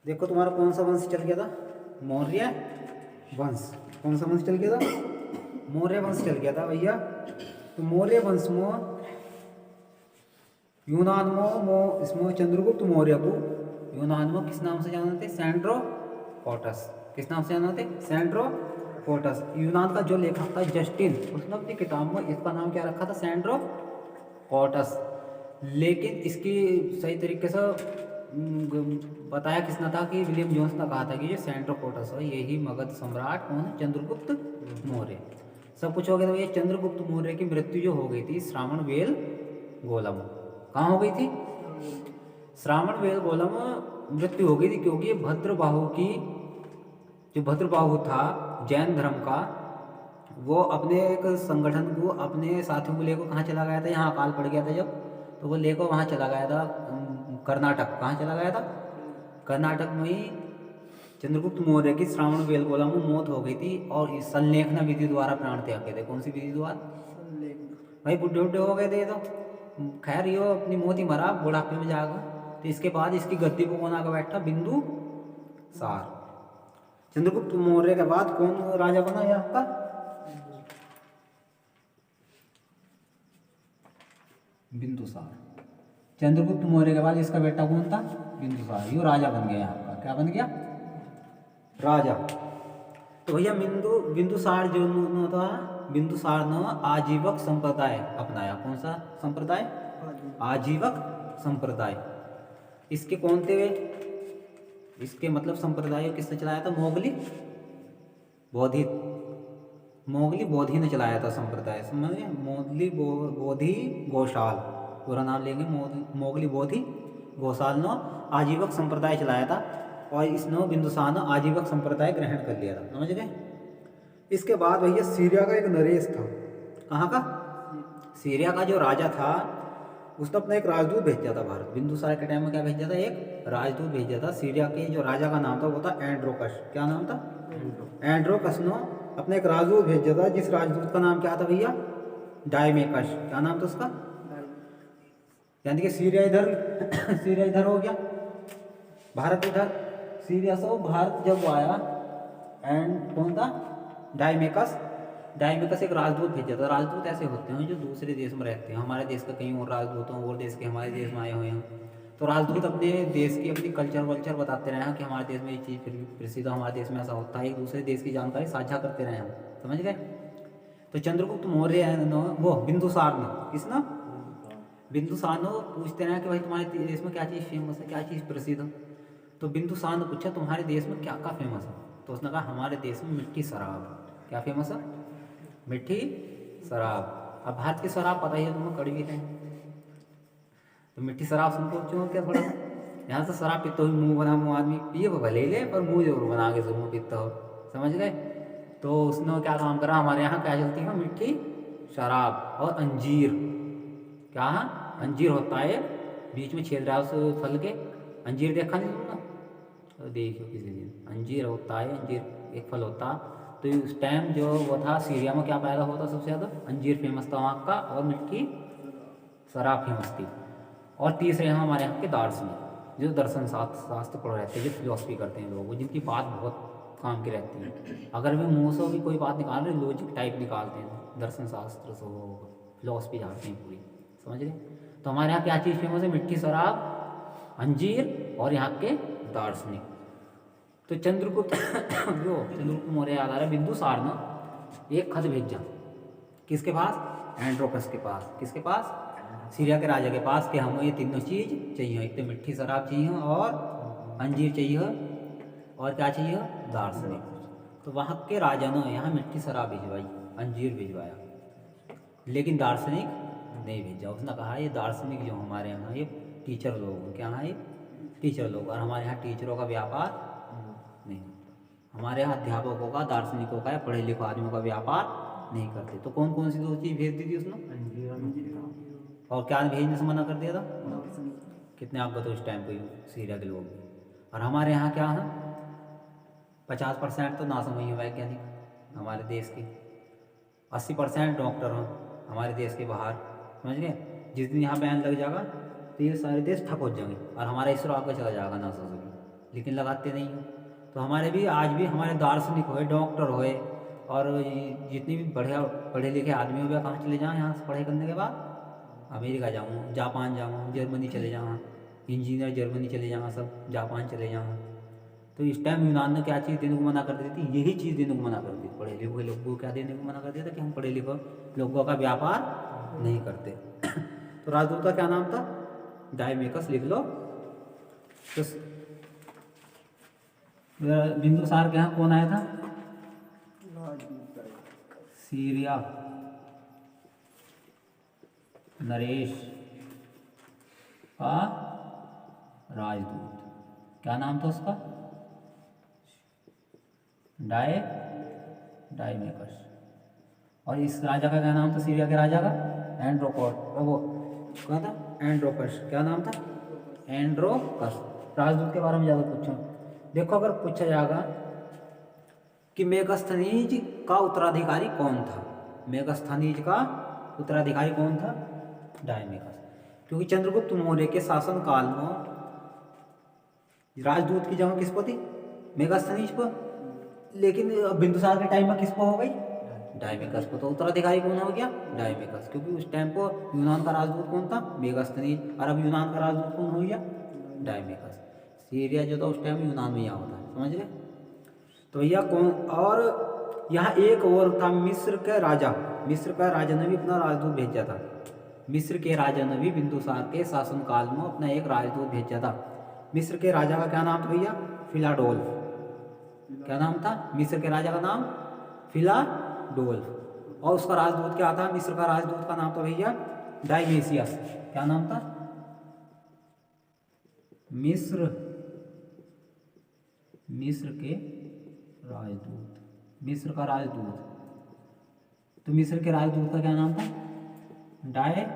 देखो तुम्हारा कौन सा वंश चल गया था? मौर्य वंश। कौन सा वंश चल गया था? मौर्य वंश चल गया था भैया। तो मौर्य वंश में यूनान में इसमें चंद्रगुप्त मौर्य को यूनान में किस नाम से जाना थे? सेंड्रोकोटस। किस नाम से जाना थे? सेंड्रोकोटस। यूनान का जो लेखक था जस्टिन, उसने अपनी किताब में इसका नाम क्या रखा था? सेंड्रोकोटस। लेकिन इसकी सही तरीके से बताया किसने था कि विलियम जोन्स ने कहा था कि जो सेंड्रोकोटस है यही मगध सम्राट कौन है? चंद्रगुप्त मौर्य। सब कुछ हो गया। तो ये चंद्रगुप्त मौर्य की मृत्यु जो हो गई थी श्रावण बेल गोलम, कहाँ हो गई थी? श्रावण बेल गोलम मृत्यु हो गई थी क्योंकि भद्रबाहु की, जो भद्रबाहु था जैन धर्म का, वो अपने एक संगठन को अपने साथियों को लेकर कहाँ चला गया था? यहाँ अकाल पड़ गया था जब, तो वो लेकर वहाँ चला गया था कर्नाटक। कहाँ चला गया था? कर्नाटक में ही चंद्रगुप्त मौर्य की श्रावण बेलगोला में मौत हो गई थी और इस संलेखना विधि द्वारा प्राण त्याग गए थे। कौन सी विधि द्वारा? भाई बुढ़े बुढ़े हो गए थे तो खैर यो अपनी मौत ही मरा बुढ़ापे में जाकर। तो इसके बाद इसकी गद्दी पर कौन आकर बैठा? बिंदुसार। चंद्रगुप्त मौर्य के बाद कौन राजा बना है आपका? बिंदुसार। चंद्रगुप्त मौर्य के बाद इसका बेटा कौन था? बिंदुसार। यो राजा बन गया आपका। क्या बन गया? राजा। तो भैया बिंदुसार जो था, बिंदुसार ने आजीवक संप्रदाय अपनाया। कौन सा संप्रदाय? आजीवक संप्रदाय। इसके कौन थे वे? इसके मतलब संप्रदाय किसने चलाया था? मोगली बोधि ने चलाया था संप्रदाय। समझे? मोगली बोधि गोशाल, पूरा नाम लेंगे। मोगली बोधि गोशाल ने आजीवक संप्रदाय चलाया था और इसने बिंदुसार ने आजीवक संप्रदाय ग्रहण कर लिया था। समझ गए? इसके बाद भैया सीरिया का एक नरेश था। कहाँ का? सीरिया का जो राजा था उसने अपना एक राजदूत भेजा था भारत। बिंदुसार के टाइम में क्या भेजा था? एक राजदूत भेजा था। सीरिया के जो राजा का नाम था वो था एंड्रोकस। क्या नाम था? एंड्रोकस ने अपने एक राजदूत भेजा था, जिस राजदूत का नाम क्या था भैया? डायमेकस। क्या नाम था उसका? यानी कि सीरिया इधर सीरिया इधर हो गया, भारत इधर। सीरिया से भारत जब वो आया, एंड कौन था? डायमेकस एक राजदूत भेजा था। राजदूत ऐसे होते हैं जो दूसरे देश में रहते हैं। हमारे देश का कहीं और राजदूत हों, और देश के हमारे देश में आए हुए हैं। तो राजदूत अपने देश की अपनी कल्चर बताते रहे हैं कि हमारे देश में ये चीज़ प्रसिद्ध है, हमारे देश में ऐसा होता है। एक दूसरे देश की जानकारी साझा करते रहे हम। समझ गए? तो चंद्रगुप्त मौर्य वो बिंदुसार ने, किसने? बिंदुसार ने पूछते रहे कि भाई तुम्हारे देश में क्या चीज़ फेमस है, क्या चीज़ प्रसिद्ध है। तो बिंदुसार ने पूछा तुम्हारे देश में क्या क्या फेमस है? तो उसने कहा हमारे देश में मिट्टी शराब। क्या फेमस है? मिट्टी शराब। अब भारत की शराब पता ही है तुम्हें, कड़वी है। तो मिट्टी शराब सुनते हो क्या थोड़ा? यहाँ से शराब पीते हो, मुंह बना मुँह आदमी पिए वो भले ही ले, पर मुँह जरूर बना के मुँह पीता हो। समझ गए? तो उसने क्या काम करा? हमारे यहाँ क्या चलती है? मिट्टी शराब और अंजीर। क्या है? अंजीर होता है बीच में छेद रहा है उस फल के। अंजीर देखा नहीं तुमने? तो देखियो किसी दिन। अंजीर होता है, अंजीर एक फल होता। तो उस टाइम जो वो था सीरिया में क्या पैदा होता सबसे ज़्यादा? अंजीर फेमस था वहाँ का, और मिट्टी शराब फेमस थी। और तीसरे हैं हमारे यहाँ के दार्शनिक, जो दर्शन शास्त्र पढ़ रहते हैं, जो फिलोसफी करते हैं लोग, जिनकी बात बहुत काम की रहती है। अगर वे मुँह से भी कोई बात निकाल रहे, लॉजिक टाइप निकालते हैं, दर्शन शास्त्र से वो फिलोसफी झाड़ते हैं पूरी। समझ रहे? तो हमारे यहाँ क्या चीज़ फेमस है? मिट्टी शराब, अंजीर और यहाँ के दार्शनिक। तो चंद्रगुप्त मौर्य याद आ रहा है, बिंदुसार ने एक खत भेजा किसके पास? एंड्रोकस के पास। किसके पास? सीरिया के राजा के पास, कि हमें ये तीनों चीज़ चाहिए। एक तो मिट्टी शराब चाहिए और अंजीर चाहिए, और क्या चाहिए? दार्शनिक। तो वहाँ के राजा ने यहाँ मिट्टी शराब भिजवाई, अंजीर भिजवाया, लेकिन दार्शनिक नहीं भेजा। उसने कहा ये दार्शनिक जो हमारे यहाँ ये टीचर लोग, क्या है? ये टीचर लोग, और हमारे यहाँ टीचरों का व्यापार नहीं होता। हमारे यहाँ अध्यापकों का, दार्शनिकों का या पढ़े लिखे आदमियों का व्यापार नहीं करते। तो कौन कौन सी दो चीज़ भेज दी थी उसने? और क्या भेजने से मना कर दिया था? कितने आप बताओ इस टाइम पे सीरिया के लोग। और हमारे यहाँ क्या है? 50% तो नासमझ वैज्ञानिक हमारे देश के, 80% डॉक्टर हैं हमारे देश के बाहर। समझ गए? जिस दिन यहाँ बैन लग जाएगा तो ये सारे देश ठप हो जाएंगे और हमारा इसरो आगे चला जाएगा नासा से भी। लेकिन लगाते नहीं हो। तो हमारे भी आज भी हमारे दार्शनिक होए, डॉक्टर होए और जितने भी बढ़िया पढ़े लिखे आदमी हो गया, कहाँ चले जाएँ यहाँ से पढ़ाई करने के बाद? अमेरिका जाऊँ, जापान जाऊँ, जर्मनी चले जाऊँ, इंजीनियर जर्मनी चले जाऊँ, सब जापान चले जाऊँ। तो इस टाइम यूनान ने क्या चीज़ देने को मना कर दी थी? यही चीज़ देने को मना कर दी। पढ़े लिखे लोगों को क्या देने को मना कर दिया था? कि हम पढ़े लिखे लोगों का व्यापार नहीं करते। तो राजदूत का क्या नाम था? डायमेकस, लिख लो। तो बिंदुसार के यहाँ कौन आया था? सीरिया नरेश का राजदूत। क्या नाम था उसका? डायमेकस। और इस राजा का क्या नाम था? सीरिया के राजा का? वो क्या था? एंड्रोकस। क्या नाम था? एंड्रोकस। राजदूत के बारे में ज़्यादा पूछो। देखो अगर पूछा जाएगा कि मेगास्थनीज का उत्तराधिकारी कौन था? मेगास्थनीज का उत्तराधिकारी कौन था? डायमेकस। क्योंकि चंद्रगुप्त मौर्य के शासन काल में राजदूत की जगह किस पर थी? मेगास्थनीज पर। लेकिन बिंदुसार के टाइम में किस पर हो गई? डायमेकस पर। तो उत्तराधिकारी कौन हो गया? डायमेकस। क्योंकि उस टाइम पर यूनान का राजदूत कौन था? मेगास्थनीज। और अब यूनान का राजदूत कौन हो गया? डायमेकस। सीरिया जो था उस टाइम यूनान में यहाँ होता है, समझ गए? तो भैया कौन, और यहाँ एक और था मिस्र के राजा। मिस्र का राजा ने भी अपना राजदूत भेजा था। मिस्र के राजा ने भी बिंदुसार के शासनकाल में अपना एक राजदूत भेजा था। मिस्र के राजा का क्या नाम था भैया? फिलाडोल्फ। क्या नाम था मिस्र के राजा का नाम? फिलाडोल्फ। और उसका राजदूत क्या था? मिस्र का राजदूत का नाम था भैया डायमेसियस। क्या नाम था? मिस्र के राजदूत, मिस्र का राजदूत। तो मिस्र के राजदूत का क्या नाम था? डायमेसियस।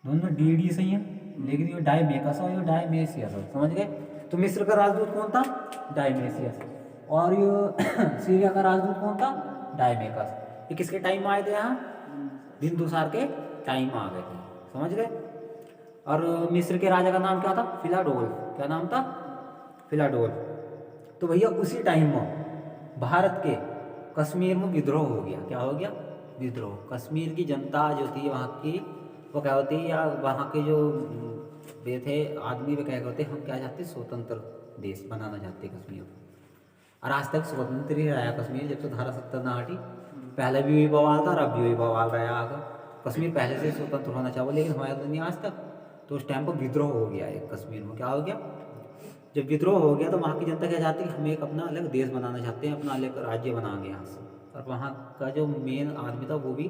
दोनों डी सही है, लेकिन ये डायमेकस और ये डायमेसियस है, समझ गए? तो मिस्र का राजदूत कौन था? डायमेसियस। और ये सीरिया का राजदूत कौन था? डायमेकस। ये किसके टाइम में आए थे यहाँ? बिंदुसार के टाइम में आ गए थे, समझ गए? और मिस्र के राजा का नाम क्या था? फिलाडोल्फ। क्या नाम था? फिलाडोल्फ। तो भैया उसी टाइम में भारत के कश्मीर में विद्रोह हो गया। क्या हो गया? विद्रोह। कश्मीर की जनता जो थी वहाँ की, वो क्या होती है, या वहाँ के जो वे थे आदमी, वे क्या करते, हम क्या चाहते? स्वतंत्र देश बनाना चाहते कश्मीर को। और आज तक स्वतंत्र ही रहा कश्मीर, जब से धारा 70 ना हटी। पहले भी वही बवाल था और अब भी वही बवाल रहा आगे। कश्मीर पहले से स्वतंत्र होना चाहिए, लेकिन हमारा तो नहीं आज तक। तो उस टाइम पर विद्रोह हो गया एक कश्मीर में। क्या हो गया? जब विद्रोह हो गया तो वहाँ की जनता क्या चाहती है? हम एक अपना अलग देश बनाना चाहते हैं, अपना अलग राज्य बनाएंगे यहाँ से। और वहाँ का जो मेन आदमी था वो भी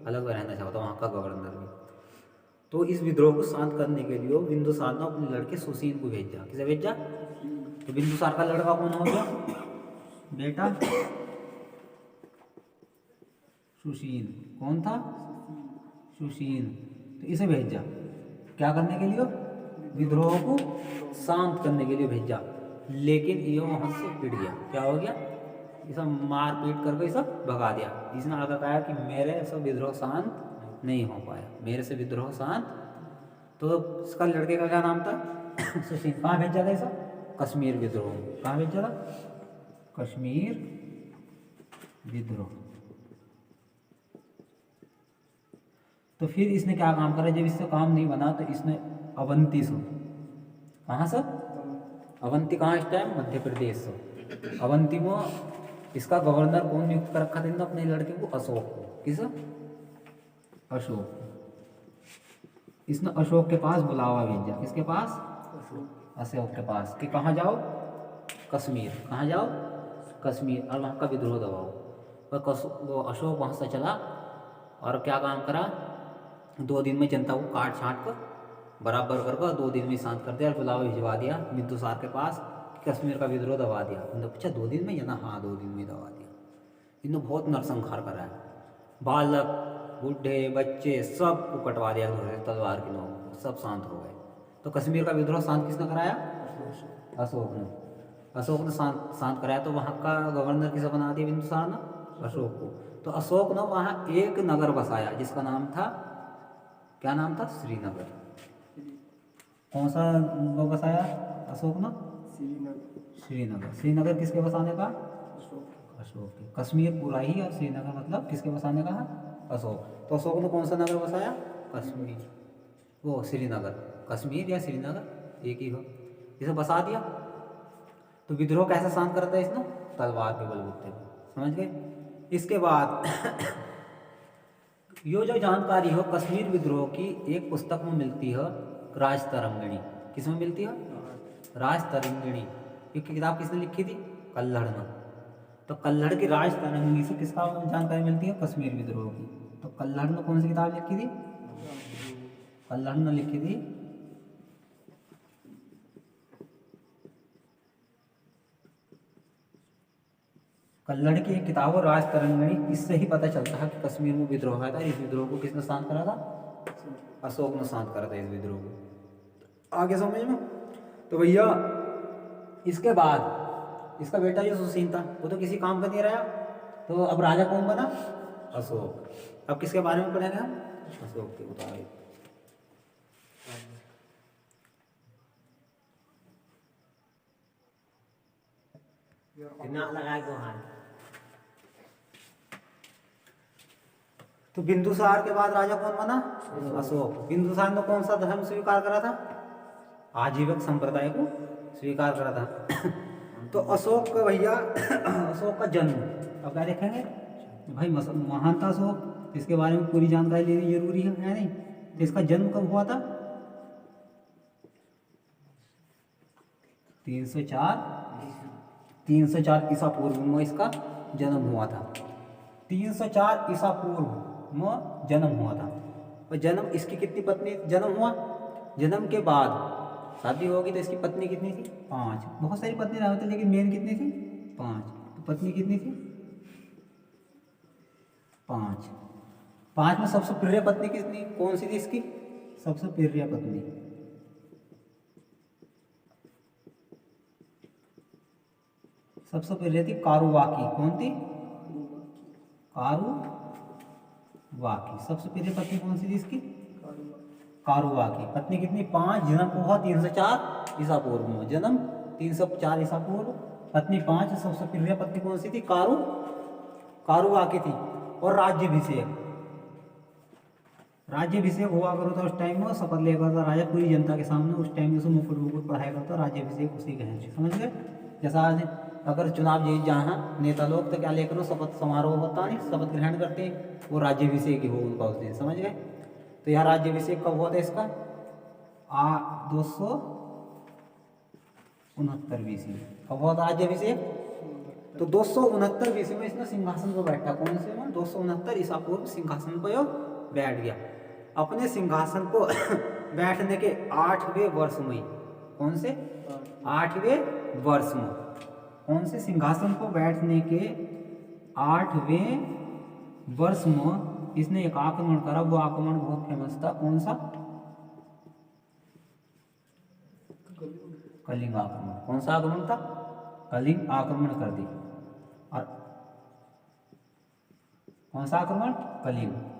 अलग रहना चाहता, वहाँ का गवर्नर भी। तो इस विद्रोह को शांत करने के लिए बिंदुसार ने अपने लड़के सुशील को भेजा। किसे भेजा? तो बिंदुसार का लड़का कौन हो गया? बेटा सुशील। कौन था? सुशील। तो इसे भेजा क्या करने के लिए? विद्रोह को शांत करने के लिए भेजा। लेकिन ये वहाँ से पिट गया। क्या हो गया? ये सब मार पीट करके ये सब भगा दिया। इसने आगे कहा कि मेरे से विद्रोह शांत नहीं हो पाया, मेरे से विद्रोह शांत। तो इसका लड़के का क्या नाम था? सुशील। कहाँ भेजा था ये सब? कश्मीर विद्रोह। कहाँ भेजा था? कश्मीर विद्रोह। तो फिर इसने क्या काम करा? जब इससे काम नहीं बना तो इसने अवंती से, कहाँ से? अवंती कहाँ इस टाइम? मध्य प्रदेश से। अवंती में इसका गवर्नर कौन नियुक्त कर रखा था अपने लड़के को? अशोक को। किस? अशोक। इसने अशोक के पास बुलावा भेजा। किसके पास? अशोक के पास, कि कहाँ जाओ? कश्मीर। कहाँ जाओ? कश्मीर। और वहाँ का विद्रोह दबाओ। वो अशोक वहाँ से चला और क्या काम करा? 2 दिन में जनता को काट छाँट कर बराबर कर 2 दिन में शांत कर दिया और बुलावा भिजवा दिया बिंदुसार के पास कि कश्मीर का विद्रोह दबा दिया। उन्होंने पूछा 2 दिन में? या ना, हाँ 2 दिन में दबा दिया। इन्होंने बहुत नरसंहार करा है। बालक, बूढ़े, बच्चे सबको कटवा दिया तलवार की नोक, सब शांत हो गए। तो कश्मीर का विद्रोह शांत किसने कराया? अशोक ने। अशोक ने शांत कराया। तो वहाँ का गवर्नर किसे बना दिया बिंदुसार ने? अशोक को। तो अशोक ने वहाँ एक नगर बसाया जिसका नाम था, क्या नाम था? श्रीनगर। कौन सा वो बसाया अशोक ने? श्रीनगर। श्रीनगर किसके बसाने का? अशोक के। कश्मीर पूरा ही और श्रीनगर मतलब किसके बसाने का है? अशोक। तो अशोक ने कौन सा नगर बसाया? कश्मीर, वो श्रीनगर। कश्मीर या श्रीनगर एक ही हो, इसे बसा दिया। तो विद्रोह कैसे शांत करता है इसने? तलवार के बलबूते पे, समझ गए। इसके बाद यो जो जानकारी हो कश्मीर विद्रोह की एक पुस्तक में मिलती है, राजतरंगिणी। किसमें मिलती है? राजतरंगिणी। ये किताब किसने लिखी थी? कल्हड़ ने। तो कल्हड़ की राजतरंगिणी से किसका जानकारी मिलती है? कश्मीर विद्रोह की। तो कल्हड़ ने कौन सी किताब लिखी थी? कल्हड़ ने लिखी थी कल्हड़ की एक किताब है राजतरंगिणी। इससे ही पता चलता है कि कश्मीर में विद्रोह आया था। इस विद्रोह को किसने शांत करा था? अशोक ने शांत करा था इस विद्रोह को। आगे समझ में? तो भैया इसके बाद इसका बेटा जो सुसीन था वो तो किसी काम का नहीं रहा। तो अब राजा कौन बना? अशोक। अब किसके बारे में पढ़ेंगे हम? अशोक के उतारे। तो बिंदुसार के बाद राजा कौन बना? अशोक। बिंदुसार ने कौन सा धर्म स्वीकार करा था? आजीवक संप्रदाय को स्वीकार करा था। तो अशोक का भैया अशोक का जन्म अब क्या देखेंगे भाई? महान था अशोक, इसके बारे में पूरी जानकारी लेनी जरूरी है नहीं? तो इसका जन्म कब हुआ था? 304 ईसा पूर्व में इसका जन्म हुआ था। 304 ईसा पूर्व में जन्म हुआ था। और जन्म इसकी कितनी पत्नी जन्म हुआ? जन्म के बाद शादी होगी तो इसकी पत्नी कितनी थी? 5। बहुत सारी पत्नी रहे थे लेकिन मेन कितनी थी? 5। तो पत्नी कितनी थी? 5। 5 में सबसे प्रिय पत्नी कितनी कौन सी थी इसकी? सबसे प्रिय पत्नी सबसे प्रिय थी कारुवाकी। कौन थी? कारुवाकी। सबसे प्रिय पत्नी कौन सी थी इसकी? कारुवाकी। पत्नी कितनी? 5। जन्म को हुआ 304 ईसा पूर्व में। जन्म 304 ईसा पूर्व, पत्नी 5। सबसे प्रिय पत्नी कौन सी थी? कारुवाकी थी। और राज्याभिषेक हुआ करो था उस टाइम में, शपथ लेकर था राजा पूरी जनता के सामने। उस टाइम में मुकुट मुकुट पढ़ाया करता, राज्याभिषेक उसी के हैं, समझ गए। जैसा आज अगर चुनाव जीत जहाँ नेता लोग तो क्या लेकर शपथ समारोह होता नहीं, शपथ ग्रहण करते हैं, वो राज्याभिषेक ही हो उनका उस दिन, समझ गए। तो यहाँ राज्याभिषेक कब हुआ था इसका? 269 BC में। कब हुआ था राज्याभिषेक? तो 269 BC में इसने सिंहासन पर बैठा। कौन से में? 269 ईसा पूर्व सिंहासन पर बैठ गया। अपने सिंहासन को बैठने के 8वें वर्ष में, कौन से 8वें वर्ष में, कौन से सिंहासन को बैठने के 8वें वर्ष में इसने एक आक्रमण करा। वो आक्रमण बहुत फेमस था। कौन सा? कलिंग आक्रमण। कौन सा आक्रमण था? कलिंग आक्रमण कर दी। और कौन सा आक्रमण?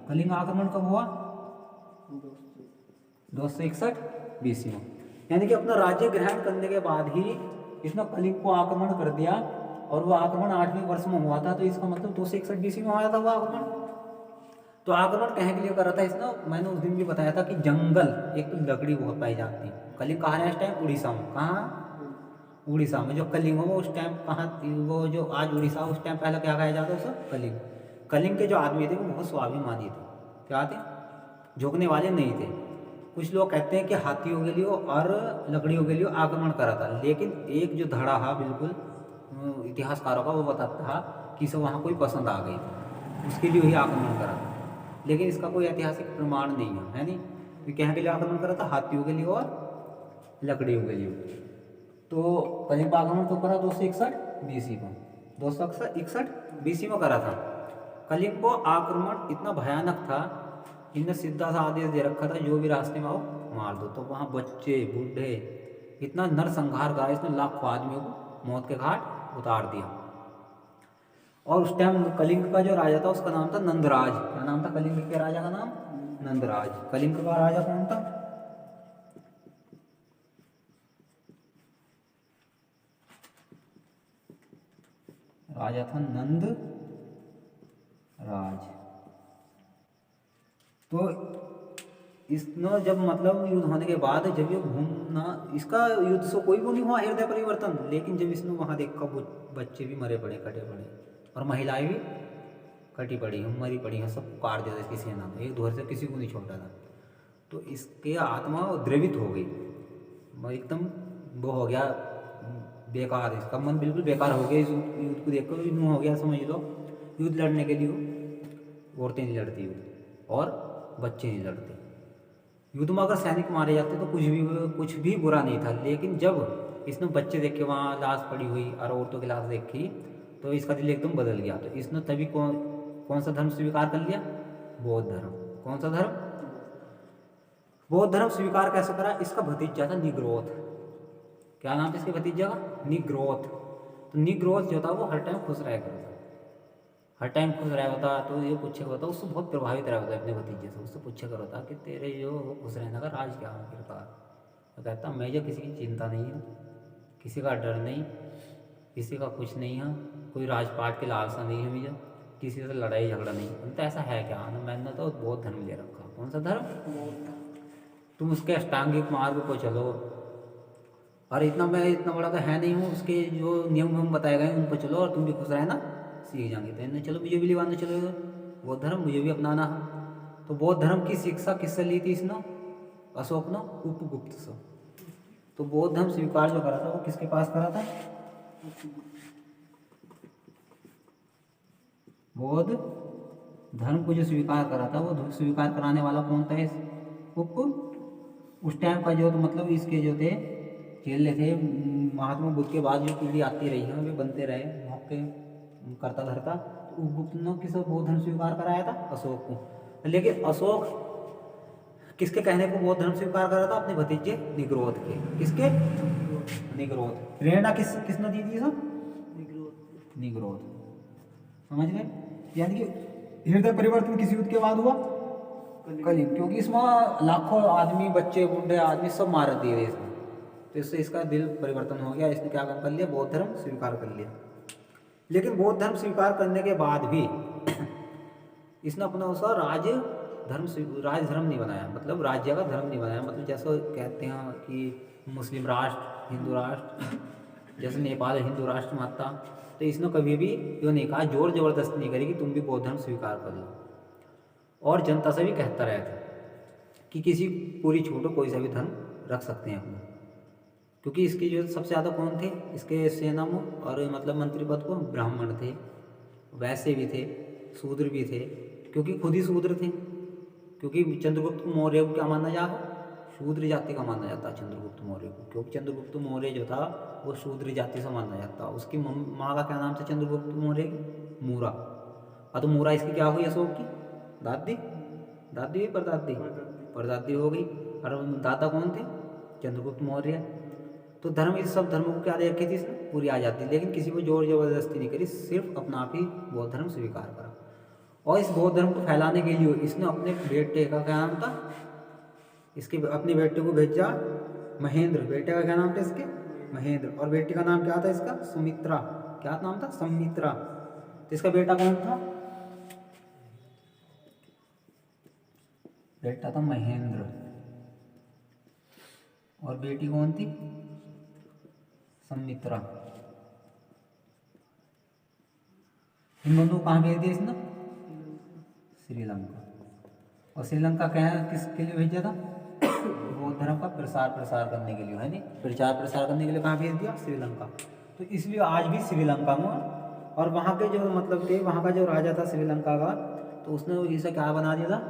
कलिंग आक्रमण कब हुआ? 261 BC में। यानी कि अपना राज्य ग्रहण करने के बाद ही इसने कलिंग को आक्रमण कर दिया। और वो आक्रमण 8वें वर्ष में हुआ था। तो इसका मतलब 261 BC में हुआ था वो आक्रमण। तो आक्रमण कहने के लिए करा था इसने, मैंने उस दिन भी बताया था कि जंगल एक तो लकड़ी बहुत पाई जाती। कलिंग कहाँ है इस टाइम? उड़ीसा में। कहाँ? उड़ीसा में। जो कलिंग हो वो उस टाइम कहाँ? वो जो आज उड़ीसा उस टाइम पहले क्या कहा जाता है उसे? कलिंग। कलिंग के जो आदमी थे वो बहुत स्वाभिमानी थे। क्या थे? झुकने वाले नहीं थे। कुछ लोग कहते हैं कि हाथियों के लिए और लकड़ियों के लिए आक्रमण करा था, लेकिन एक जो धड़ा है बिल्कुल इतिहासकारों का वो बताता था कि इसे वहाँ कोई पसंद आ गई थी, उसके लिए ही आक्रमण करा था। लेकिन इसका कोई ऐतिहासिक प्रमाण नहीं है नहीं। तो क्या के लिए आक्रमण करा था? हाथियों के लिए और लकड़ियों के लिए। तो कलिंग का आक्रमण तो करा 261 BC में, 261 BC में करा था। कलिंग को आक्रमण इतना भयानक था, इनने सीधा सा आदेश दे रखा था जो भी रास्ते में आओ मार दो। तो वहाँ बच्चे बूढ़े इतना नरसंहार करा इसने, लाखों आदमियों को मौत के घाट उतार दिया। और उस टाइम कलिंग का जो राजा था उसका नाम था नंदराज। क्या नाम था कलिंग के राजा का नाम? नंदराज। कलिंग का राजा कौन था? राजा था नंद राज। तो इसने जब मतलब युद्ध होने के बाद जब ये घूमना, इसका युद्ध से कोई वो नहीं हुआ हृदय परिवर्तन, लेकिन जब इसने वहाँ देखा वो बच्चे भी मरे पड़े, कटे पड़े, और महिलाएं भी कटी पड़ी हैं, मरी पड़ी हैं, सब काट दिया था इसकी सेना ने, एक धुर से किसी को नहीं छोड़ा था। तो इसकी आत्मा द्रवित हो गई, एकदम वो हो गया बेकार, इसका मन बिल्कुल बेकार हो गया इस युद्ध को देखकर। यूँ हो गया समझ लो, युद्ध लड़ने के लिए औरतें नहीं लड़ती युद्ध और बच्चे नहीं लड़ते युद्ध में। अगर सैनिक मारे जाते तो कुछ भी बुरा नहीं था, लेकिन जब इसने बच्चे देखे वहाँ लाश पड़ी हुई और औरतों की लाश देखी तो इसका दिल एकदम बदल गया। तो इसने तभी कौन सा धर्म स्वीकार कर लिया? बौद्ध धर्म। कौन सा धर्म? बौद्ध धर्म स्वीकार कैसे करा? इसका भतीजा था निग्रोध। क्या नाम था इसके भतीजा का? निग्रोध। तो निग्रोध जो था वो हर टाइम खुश रहा करता, हर टाइम खुश रहा होता। तो ये पूछे होता, उससे बहुत प्रभावित रहा होता अपने भतीजे से, उससे पूछे कर होता कि तेरे जो खुश रहने का राज क्या है कृपा? तो कहता मैं जो किसी की चिंता नहीं है, किसी का डर नहीं, किसी का कुछ नहीं है, कोई राजपाट की लालसा नहीं है मुझे, किसी से लड़ाई झगड़ा नहीं। तो ऐसा है क्या? मैंने तो बौद्ध धर्म ले रखा। कौन सा धर्म? तुम उसके अष्टांगिक मार्ग को चलो, और मैं इतना बड़ा तो है नहीं हूँ, उसके जो नियम हम बताए गए उन पर चलो और तुम भी खुश रहना सीख जाएंगे। तो इन्हें चलो मुझे भी लिवाना, चलो बौद्ध धर्म मुझे भी अपनाना है। तो बौद्ध धर्म की शिक्षा किससे ली थी इसने? अशोक ने उपगुप्त से। तो बौद्ध धर्म स्वीकार जो करा था वो किसके पास करा था? बौद्ध धर्म को जो स्वीकार करा था वो स्वीकार कराने वाला कौन था? उस टाइम का जो, तो मतलब इसके जो थे चेले थे, महात्मा बुद्ध के बाद जो पीढ़ी आती रही है वे बनते रहे मौके करता धरता। तो उपगुप्त ने किस बौद्ध धर्म स्वीकार कराया था? अशोक को। लेकिन अशोक किसके कहने पर बौद्ध धर्म स्वीकार करा था? अपने भतीजे निग्रोध के। किसके? निग्रोध। प्रेरणा किसने दी थी? निग्रोध। समझ गए? यानी कि हृदय परिवर्तन किस युद्ध के बाद हुआ? कलिंग। क्योंकि इसमें लाखों आदमी, बच्चे, बूढ़े आदमी सब मार दिए इसमें। तो इससे इसका दिल परिवर्तन हो गया, इसने क्या काम कर लिया? बौद्ध धर्म स्वीकार कर लिया। लेकिन बौद्ध धर्म स्वीकार करने के बाद भी इसने अपना उसका राज धर्म नहीं बनाया, मतलब राज्य का धर्म नहीं बनाया। मतलब जैसे कहते हैं कि मुस्लिम राष्ट्र, हिंदू राष्ट्र, जैसे नेपाल हिंदू राष्ट्र मानता, तो इसने कभी भी यो नहीं कहा, जोर जबरदस्ती नहीं करी कि तुम भी बौद्ध धर्म स्वीकार कर लो। और जनता से भी कहता रहता कि किसी पूरी छूट हो, कोई सा भी धर्म रख सकते हैं अपना। क्योंकि इसके जो सबसे ज़्यादा कौन थे इसके सेना में और मतलब मंत्री पद को? ब्राह्मण थे, वैश्य भी थे, शूद्र भी थे। क्योंकि खुद ही शूद्र थे, क्योंकि चंद्रगुप्त मौर्य को क्या माना जाता? शूद्र जाति का माना जाता चंद्रगुप्त मौर्य को। क्योंकि चंद्रगुप्त मौर्य जो था वो शूद्र जाति से माना जाता। उसकी माँ का क्या नाम था चंद्रगुप्त मौर्य की? मूरा। तो मूरा इसकी क्या हुई? अशोक की दादी, दादी परदादी हो गई। और दादा कौन थे? चंद्रगुप्त मौर्य। तो धर्म, इस सब धर्मों को क्या दे रखी थी इसने? पूरी आज़ादी। लेकिन किसी को जोर जबरदस्ती नहीं करी, सिर्फ अपना आप ही बौद्ध धर्म स्वीकार करा। और इस बौद्ध धर्म को फैलाने के लिए इसने अपने बेटे का क्या नाम था? इसके अपने बेटे को भेजा महेंद्र। बेटे का क्या नाम था इसके? महेंद्र। और बेटे का नाम क्या था इसका? सुमित्रा। क्या नाम था? सुमित्रा। तो इसका बेटा कौन था? बेटा था महेंद्र। और बेटी कौन थी? सुमित्रा। इन दोनों को कहाँ भेज दिया इसने? श्रीलंका। और श्रीलंका क्या किसके लिए भेजा था? बौद्ध धर्म का प्रसार करने के लिए, है नहीं? प्रसार करने के लिए कहाँ भेज दिया? श्रीलंका। तो इसलिए आज भी श्रीलंका में, और वहाँ के जो मतलब थे, वहाँ का जो राजा था श्रीलंका का, तो उसने इसे क्या बना दिया था?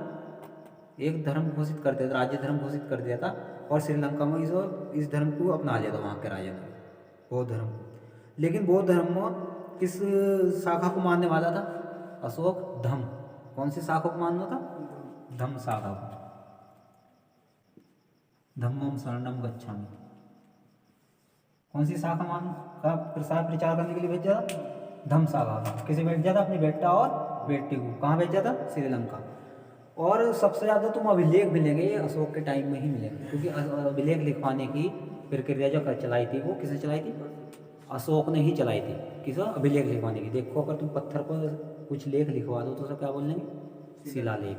एक धर्म घोषित कर दिया था, राज्य धर्म घोषित कर दिया था। और श्रीलंका में इस धर्म को अपना लिया था वहाँ के राजा ने, बौद्ध धर्म। लेकिन बौद्ध धर्म में किस शाखा को मानने वाला था? अशोक धम्म। कौन सी शाखा को मानना था? धम्म शाखा को। धम्मम शरणम गच्छामि। कौन सी शाखा का प्रचार करने के लिए भेजा था? धम्म शाखा का। किसे भेजा था? अपने बेटा और बेटी को। कहाँ भेजा था? श्रीलंका। और सबसे ज़्यादा तुम अभिलेख मिलेंगे ये अशोक के टाइम में ही मिलेंगे, क्योंकि अभिलेख लिखवाने की प्रक्रिया जो चलाई थी वो किसने चलाई थी? अशोक ने ही चलाई थी। किस अभिलेख लिखवाने की। देखो अगर तुम पत्थर पर कुछ लेख लिखवा दो तो सब क्या बोल लेंगे, शिलालेख।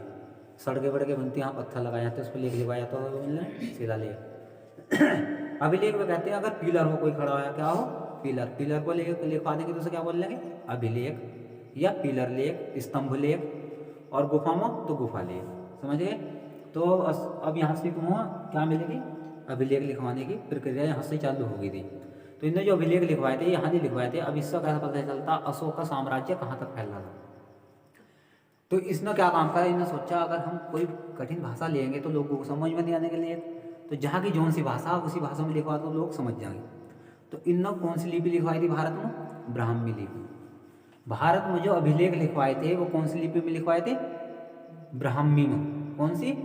सड़कें वड़कें बनती हैं, यहाँ पत्थर लगाए जाते हैं, उस पर लेख लिखवाया तो बोल लेंगे शिलालेख। अभिलेख में कहते हैं अगर पिलर हो, कोई खड़ा होया, क्या हो, पिलर, पिलर को लेख लिखवा देंगे तो उसे क्या बोल लेंगे, अभिलेख या पिलर लेख, स्तंभ लेख। और गुफा में तो गुफा लेख। समझ गए। तो अब यहाँ से तुम क्या मिलेगी, अभिलेख लिखवाने की प्रक्रिया यहाँ से चालू हो गई थी। तो इन्होंने जो अभिलेख लिखवाए थे यहाँ नहीं लिखवाए थे। अब इसका कैसा पता चलता अशोक का साम्राज्य कहाँ तक फैला था। तो इसने क्या काम करा, इन्होंने सोचा अगर हम कोई कठिन भाषा लेंगे तो लोगों को समझ में नहीं आने के लिए, तो जहाँ की जौन सी भाषा उसी भाषा में लिखवा तो लोग समझ जाएंगे। तो इन्होंने कौन सी लिपि लिखवाई थी भारत में, ब्राह्मी लिपि। भारत में जो अभिलेख लिखवाए थे वो कौन सी लिपि में लिखवाए थे, ब्राह्मी में। कौन सी।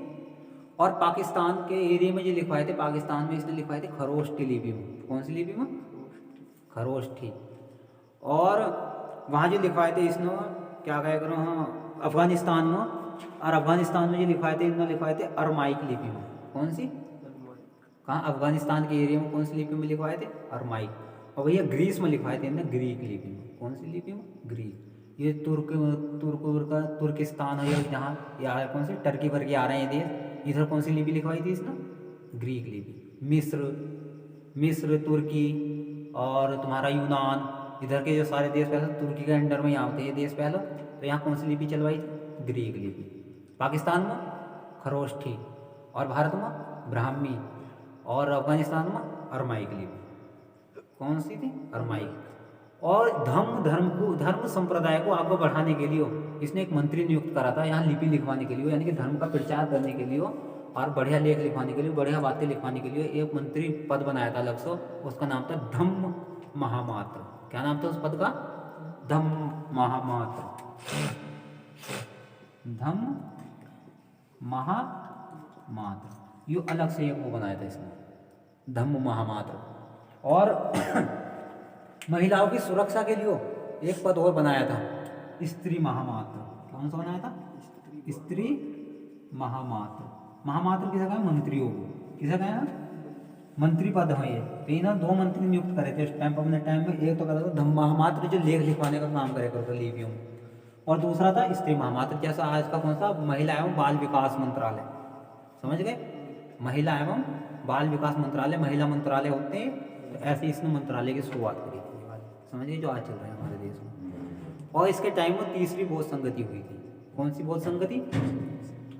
और पाकिस्तान के एरिया में जो लिखवाए थे, पाकिस्तान में इसने लिखवाए थे खरोष्ठी लिपि में। कौन सी लिपि में, खरोष्ठी। और वहाँ जो लिखवाए थे इसने क्या कह करो, हाँ, अफगानिस्तान में। और अफगानिस्तान में जो लिखवाए थे इन्होंने लिखवाए थे अरमाइक लिपि में। कौन सी, कहाँ, अफगानिस्तान के एरिया में कौन सी लिपि में लिखवाए थे, अरमाइक। और भैया ग्रीस में लिखवाए थे इन्होंने ग्रीक लिपि में। कौन सी लिपि में, ग्रीक। ये तुर्किस्तान है जहाँ, या कौन सी टर्की पर के आ रहे हैं देश, इधर कौन सी लिपि लिखवाई थी इसने, ग्रीक लिपि। मिस्र, तुर्की और तुम्हारा यूनान, इधर के जो सारे देश पहले तुर्की के अंडर में यहाँ होते हैं ये देश पहले। तो यहाँ कौन सी लिपि चलवाई थी, ग्रीक लिपि। पाकिस्तान में खरोष्ठी, और भारत में ब्राह्मी, और अफगानिस्तान में अरमाइक लिपि। कौन सी थी, अरमाइक। और धर्म संप्रदाय को आगे बढ़ाने के लिए इसने एक मंत्री नियुक्त करा था यहाँ लिपि लिखवाने के लिए, यानी कि धर्म का प्रचार करने के लिए और बढ़िया लेख लिखवाने के लिए, बढ़िया बातें लिखवाने के लिए एक मंत्री पद बनाया था अलग से। उसका नाम था धम्म महामात्र। क्या नाम था उस पद का, धम्म महामात्र। धम्म महामात्र, ये अलग से एक वो बनाया था इसने, धम्म महामात्र। और महिलाओं की सुरक्षा के लिए एक पद और बनाया था, स्त्री महामात्र। कौन सा बनाया था, स्त्री महामात्र। महामात्र किसे कहा, मंत्रियों को। किसे कहा, मंत्री पद है ये। तो इन्होंने 2 मंत्री नियुक्त करे थे उस टाइम पर, अपने टाइम में। एक तो कहता था धम्म महामात्र जो लेख लिखवाने का काम करे करता लिपियों में, और दूसरा था स्त्री महामात्र, जैसा आज का कौन सा, महिला एवं बाल विकास मंत्रालय। समझ गए, महिला एवं बाल विकास मंत्रालय, महिला मंत्रालय होते हैं। तो ऐसे इसने मंत्रालय की शुरुआत करी थी, समझिए, जो आज चल रहा है हमारे देश में। और इसके टाइम में तीसरी बौद्ध संगति हुई थी। कौन सी बौद्ध संगति,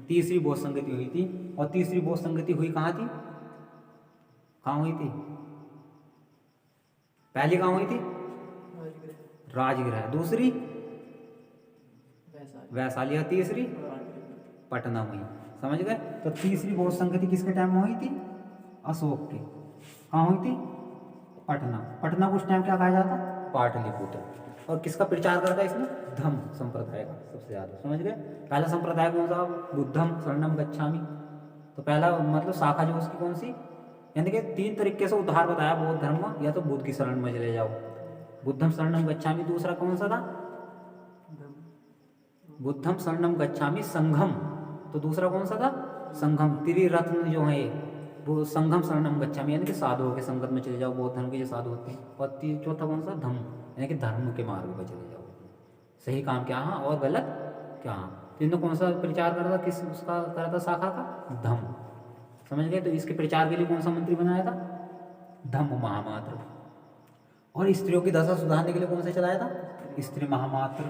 तीसरी बौद्ध संगति हुई थी। और तीसरी बौद्ध संगति हुई कहाँ थी, कहाँ हुई थी, पहली कहाँ हुई थी, राजगृह। दूसरी वैशाली, और तीसरी पटना हुई। समझ गए। तो तीसरी बौद्ध संगति किसके टाइम में हुई थी, अशोक के। कहाँ हुई थी, पटना। पटना को उस टाइम क्या कहा जाता, पाटलिपुत्र। और किसका प्रचार करता है इसने, धम्म संप्रदाय का सबसे ज्यादा। समझ गए। पहला संप्रदाय कौन सा, बुद्धम शरणम गच्छामि। तो पहला मतलब शाखा जो उसकी कौन सी, यानी कि 3 तरीके से उद्धार बताया बौद्ध धर्म में। या तो बुद्ध की शरण में चले जाओ, बुद्धम शरणम गच्छामि। दूसरा कौन सा था, बुद्धम शरणम गच्छामि संघम। तो दूसरा कौन सा था, संघम। त्रिरत्न जो है वो संघम शरणम गच्छामि, यानी कि साधुओं के संगत में चले जाओ, बौद्ध धर्म के जो साधु होते हैं। और चौथा कौन सा, धम्म, यानी कि धर्म के मार्ग पर चले जाओ, सही काम क्या हाँ और गलत क्या। तो इन्होंने कौन सा प्रचार करा था, किस उसका करा था, शाखा का, धम्म। समझ गए। तो इसके प्रचार के लिए कौन सा मंत्री बनाया था, धम्म महामात्र। और स्त्रियों की दशा सुधारने के लिए कौन सा चलाया था, स्त्री महामात्र।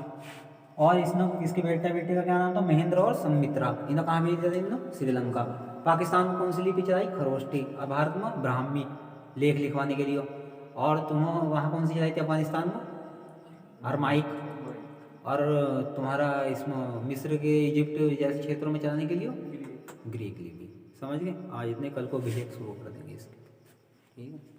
और इसने इसके बेटे का क्या नाम था, महेंद्र और संमित्रा। इन्होंने कहाँ भेज दिया था, इन्होंने श्रीलंका। पाकिस्तान में कौन सी लिपि चलाई, खरोष्ठी। और भारत में ब्राह्मी, लेख लिखवाने के लिए। और तुम वहाँ कौन सी चलाई थी, अफगानिस्तान में अरमाइक। और तुम्हारा इसमें मिस्र के, इजिप्ट जैसे क्षेत्रों में चलाने के लिए ग्रीक लिपि। समझ गए। आज इतने, कल को अभिलेख शुरू कर देंगे इसके, ठीक है।